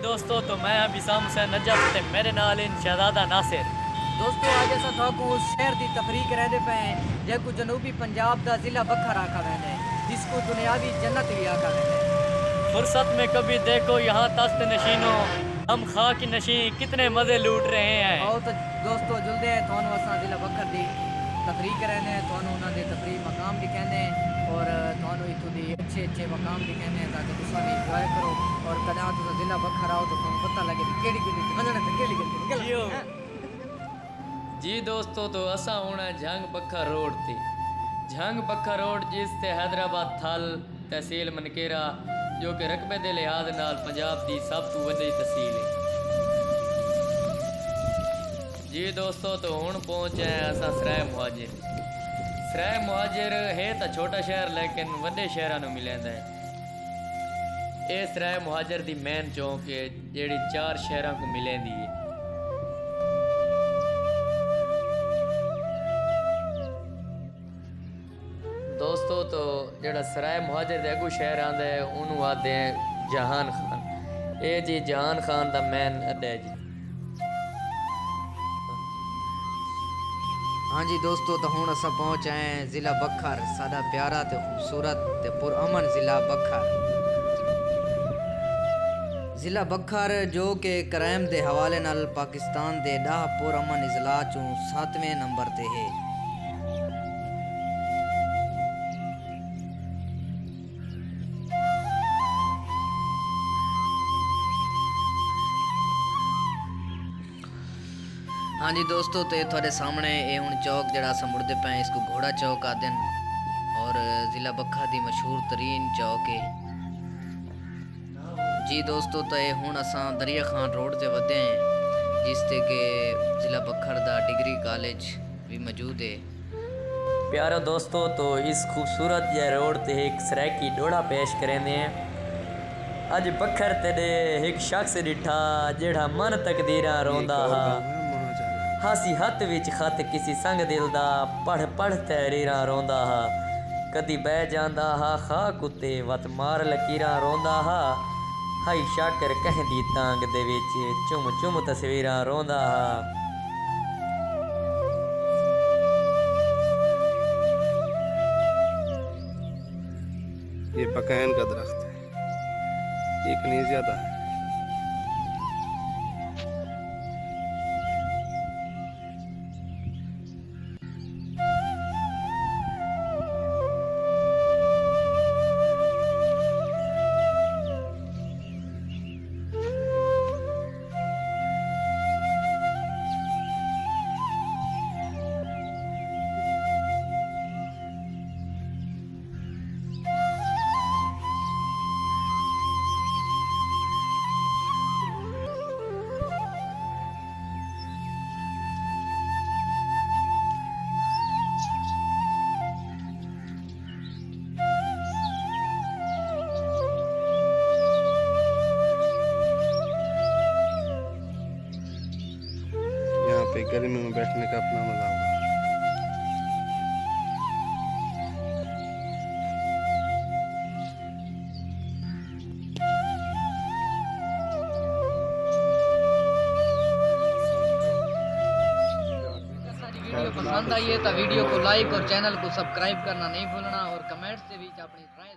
दोस्तों, तो मैं बिसाम हुसैन नजफ ते मेरे नाल इन शहजादा नासिर। दोस्तों अज असां थाकू उस शहर की तफरीक रहते पे हैं जेको जनूबी पंजाब का जिला बखर आखा वैंदा है, जिसको दुनियावी जन्नत भी आखा वैंदा है। फुर्सत में कभी देखो यहाँ तख्त नशीनों, हम खाक नशी कितने मजे लूट रहे हैं। आओ तो दोस्तों जुलदे हैं थानू असां जिला बखर दी तफरीक रहने हैं, थानू उन्होंने तफरीक मकाम भी कहने हैं और थानू इतों दी अच्छे अच्छे मकाम भी कहने हैं ताकि तुसा भी इंजॉय करो और कदा तुसा जिला बखर आओ तो तुम पता लगे कि केड़ी केड़ी वजन ते केड़ी केड़ी जियो। जी दोस्तों, तो असा होना झंग बखर रोड ते झंग बखर रोड जिस ते हैदराबाद थल तहसील मनकेरा जो कि रकबे के लिहाज नाल पंजाब की सब तो वड्डी तहसील है। जी दोस्तों, तो हुण पहुंचे हैं असा सराय मुहाजिर। सराय मुहाजिर है तो छोटा शहर लेकिन वड्डे शहरां नूं मिलदा है। ये सराय मुहाजिर दी मेन चौक है जिहड़ी 4 शहरां को मिलेंदी है। दोस्तों, तो जड़ा सराय मुहाजिर दे अगू शहर आंदा है उन्होंने आते हैं जहान खान। ये जी जहान खान दा मैन अड्डा है जी। हाँ जी दोस्तों, तो हुण असां पहुंच आए हैं ज़िला बखर, साडा प्यारा ते खूबसूरत ते पुरअमन ज़िला बखर। ज़िला बखर जो कि क्राइम के हवाले नाल पाकिस्तान के 10 पुरअमन अजला चों 7वें नंबर ते है। हाँ जी दोस्तों, तो थोड़े सामने ये हूँ चौक जरा अस मुड़ते पे हैं, इसको घोड़ा चौक आते हैं और ज़िला बखर की मशहूर तरीन चौक है जी। दोस्तों, तो ये हूँ असा दरिया खान रोड से वधे हैं जिससे कि ज़िला बखर का डिग्री कॉलेज भी मौजूद है। प्यारो दोस्तों, तो इस खूबसूरत जे रोड ते एक सराकी डोड़ा पेश करेंदे हैं। अज बखर ते एक शख्स डिठा जेड़ा मन तकदीरां रोंदा हा, हासी हथ विच खत किसी संग दिल दा पढ़ पढ़ तहरीरां रोंदा हा। कदी बह जांदा हा खाक उत्ते वत मार लकीरां रोंदा हा। हाई शाकर कहंदी तांग दे विच चुम चुम तस्वीरां रोंदा हा। ये बकैन का दरख्त है, एक नहीं ज्यादा है। पे गर्मी में बैठने का अपना मजा होगा। वीडियो पसंद आई है तो वीडियो को लाइक और चैनल को सब्सक्राइब करना नहीं भूलना और कमेंट से भी अपनी राय